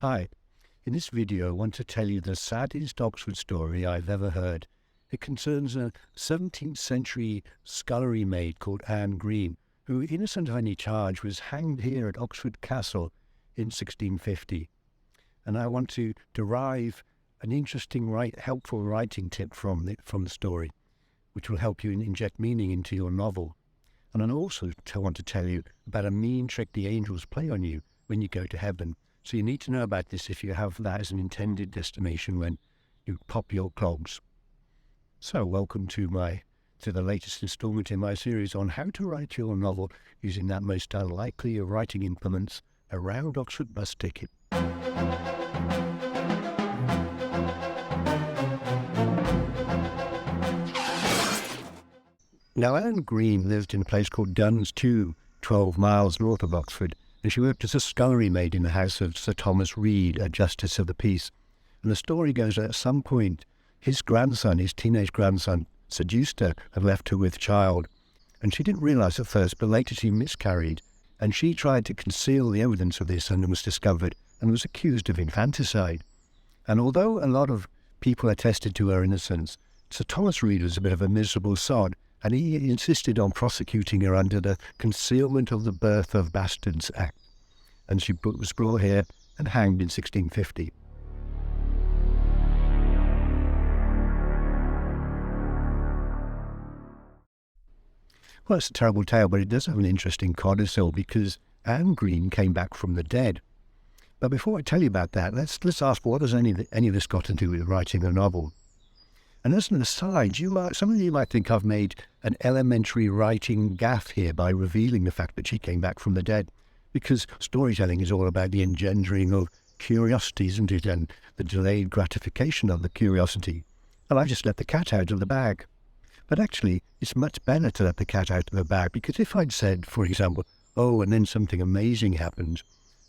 Hi, in this video I want to tell you the saddest Oxford story I've ever heard. It concerns a 17th century scullery maid called Anne Green, who, innocent of any charge, was hanged here at Oxford Castle in 1650. And I want to derive an interesting, helpful writing tip from the story, which will help you inject meaning into your novel. And I also want to tell you about a mean trick the angels play on you when you go to heaven. So you need to know about this if you have that as an intended destination when you pop your clogs. So welcome to the latest installment in my series on how to write your novel using that most unlikely of writing implements, a round Oxford bus ticket. Now, Anne Green lived in a place called Duns Tew, 12 miles north of Oxford, and she worked as a scullery maid in the house of Sir Thomas Reed, a justice of the peace. And the story goes that at some point, his teenage grandson, seduced her and left her with child. And she didn't realise at first, but later she miscarried. And she tried to conceal the evidence of this and was discovered and was accused of infanticide. And although a lot of people attested to her innocence, Sir Thomas Reed was a bit of a miserable sod, and he insisted on prosecuting her under the Concealment of the Birth of Bastards Act. And she was brought here and hanged in 1650. Well, it's a terrible tale, but it does have an interesting codicil because Anne Green came back from the dead. But before I tell you about that, let's ask, what has any of this got to do with writing a novel? And as an aside, some of you might think I've made an elementary writing gaffe here by revealing the fact that she came back from the dead, because storytelling is all about the engendering of curiosity, isn't it, and the delayed gratification of the curiosity. And I just let the cat out of the bag. But actually, it's much better to let the cat out of the bag, because if I'd said, for example, oh, and then something amazing happened,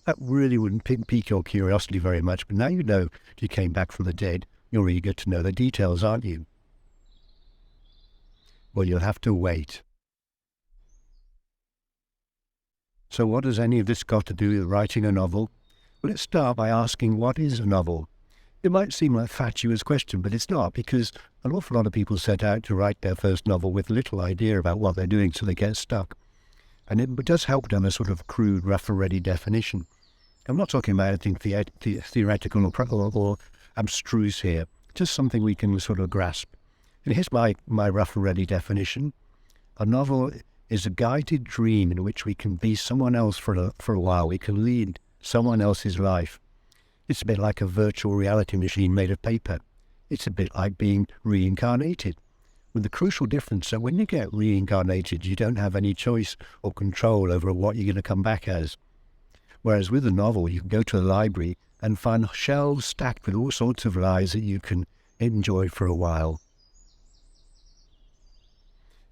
that really wouldn't pique your curiosity very much. But now you know she came back from the dead. You're eager to know the details, aren't you? Well, you'll have to wait. So what has any of this got to do with writing a novel? Well, let's start by asking, what is a novel? It might seem like a fatuous question, but it's not, because an awful lot of people set out to write their first novel with little idea about what they're doing, so they get stuck. And it does help to have a sort of crude, rough and ready definition. I'm not talking about anything theoretical or abstruse here, just something we can sort of grasp. And here's my rough and ready definition. A novel is a guided dream in which we can be someone else for a while. We can lead someone else's life. It's a bit like a virtual reality machine made of paper. It's a bit like being reincarnated, with the crucial difference that when you get reincarnated, you don't have any choice or control over what you're going to come back as. Whereas with a novel, you can go to a library and find shelves stacked with all sorts of lives that you can enjoy for a while.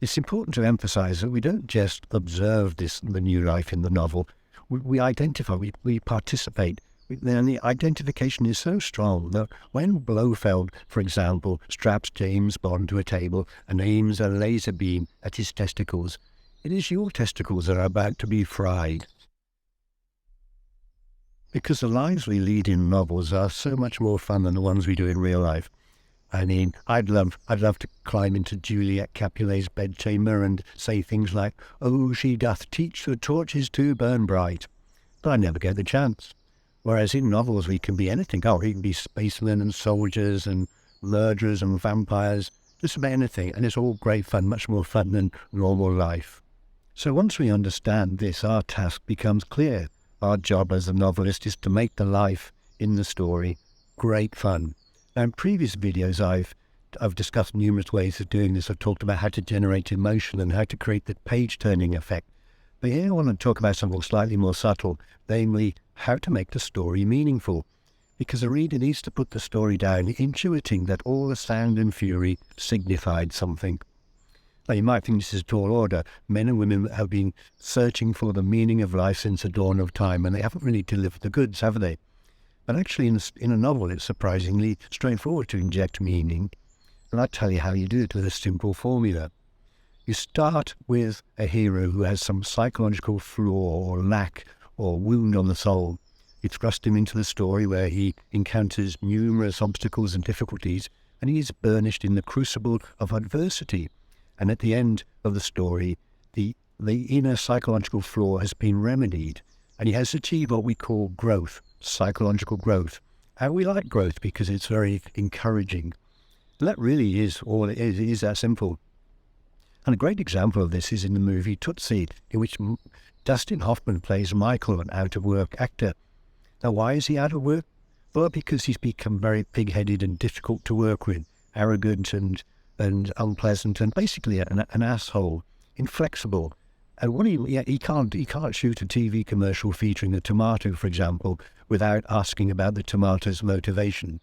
It's important to emphasize that we don't just observe the new life in the novel. We identify, we participate. And the identification is so strong that when Blofeld, for example, straps James Bond to a table and aims a laser beam at his testicles, it is your testicles that are about to be fried. Because the lives we lead in novels are so much more fun than the ones we do in real life. I mean, I'd love to climb into Juliet Capulet's bedchamber and say things like, "Oh, she doth teach the torches to burn bright." But I never get the chance. Whereas in novels we can be anything. Oh, we can be spacemen and soldiers and murderers and vampires, just about anything. And it's all great fun, much more fun than normal life. So once we understand this, our task becomes clear. Our job as a novelist is to make the life in the story great fun. Now, in previous videos, I've discussed numerous ways of doing this. I've talked about how to generate emotion and how to create the page-turning effect. But here I want to talk about something slightly more subtle, namely how to make the story meaningful. Because the reader needs to put the story down, intuiting that all the sound and fury signified something. Now, you might think this is a tall order. Men and women have been searching for the meaning of life since the dawn of time, and they haven't really delivered the goods, have they? But actually, in a novel, it's surprisingly straightforward to inject meaning. And I'll tell you how you do it with a simple formula. You start with a hero who has some psychological flaw or lack or wound on the soul. You thrust him into the story where he encounters numerous obstacles and difficulties, and he is burnished in the crucible of adversity. And at the end of the story, the inner psychological flaw has been remedied, and he has achieved what we call growth, psychological growth. And we like growth because it's very encouraging. And that really is all it is. It is that simple. And a great example of this is in the movie Tootsie, in which Dustin Hoffman plays Michael, an out-of-work actor. Now, why is he out of work? Well, because he's become very pig-headed and difficult to work with, arrogant and unpleasant, and basically an asshole, inflexible. And what he can't shoot a TV commercial featuring a tomato, for example, without asking about the tomato's motivation.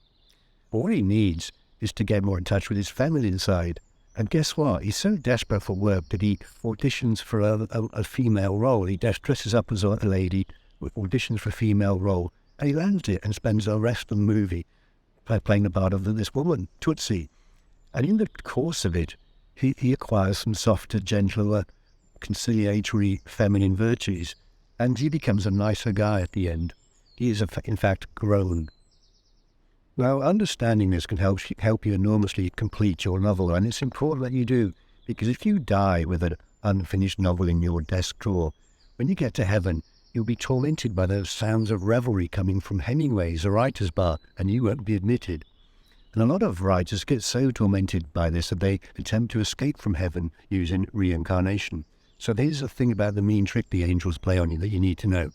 But what he needs is to get more in touch with his feminine side. And guess what? He's so desperate for work that he auditions for a female role. He dresses up as a lady, auditions for a female role, and he lands it and spends the rest of the movie playing the part of this woman, Tootsie. And in the course of it, he acquires some softer, gentler, conciliatory feminine virtues, and he becomes a nicer guy at the end. He is, in fact, grown. Now, understanding this can help you enormously complete your novel, and it's important that you do, because if you die with an unfinished novel in your desk drawer, when you get to heaven, you'll be tormented by those sounds of revelry coming from Hemingway's A Writer's Bar, and you won't be admitted. And a lot of writers get so tormented by this that they attempt to escape from heaven using reincarnation. So here's the thing about the mean trick the angels play on you that you need to know.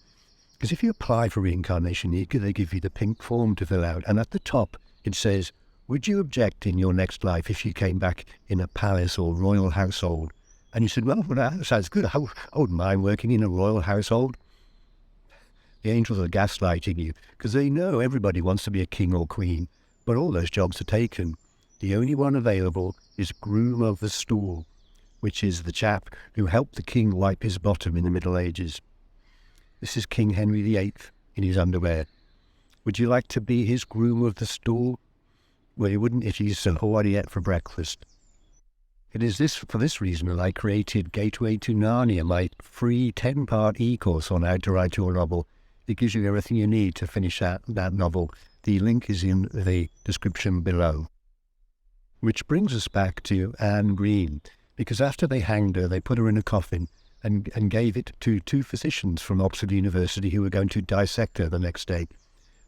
Because if you apply for reincarnation, they give you the pink form to fill out. And at the top, it says, would you object in your next life if you came back in a palace or royal household? And you said, well, that sounds good. I wouldn't mind working in a royal household. The angels are gaslighting you because they know everybody wants to be a king or queen, but all those jobs are taken. The only one available is groom of the stool, which is the chap who helped the king wipe his bottom in the Middle Ages. This is King Henry VIII in his underwear. Would you like to be his groom of the stool? Well, you wouldn't if you said, what do you eat for breakfast? It is for this reason that I created Gateway to Narnia, my free 10-part e-course on how to write your novel. It gives you everything you need to finish that novel. The link is in the description below. Which brings us back to Anne Green, because after they hanged her, they put her in a coffin and gave it to two physicians from Oxford University who were going to dissect her the next day.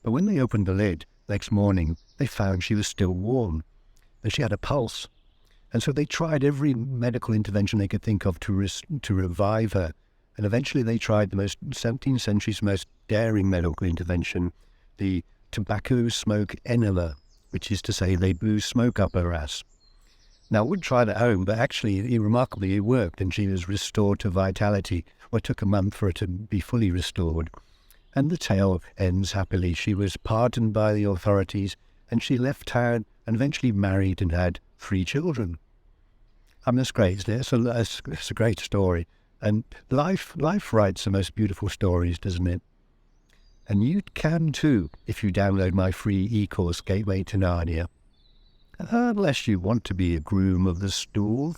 But when they opened the lid next morning, they found she was still warm, and she had a pulse. And so they tried every medical intervention they could think of to revive her. And eventually they tried the 17th century's most daring medical intervention, the tobacco smoke enema, which is to say they blew smoke up her ass. Now, I would try it at home, but actually, remarkably, it worked, and she was restored to vitality. Well, it took a month for her to be fully restored. And the tale ends happily. She was pardoned by the authorities, and she left town and eventually married and had 3 children. I mean, that's great, isn't it? It's a great story. And life writes the most beautiful stories, doesn't it? And you can too, if you download my free e-course, Gateway to Narnia. Unless you want to be a groom of the stool.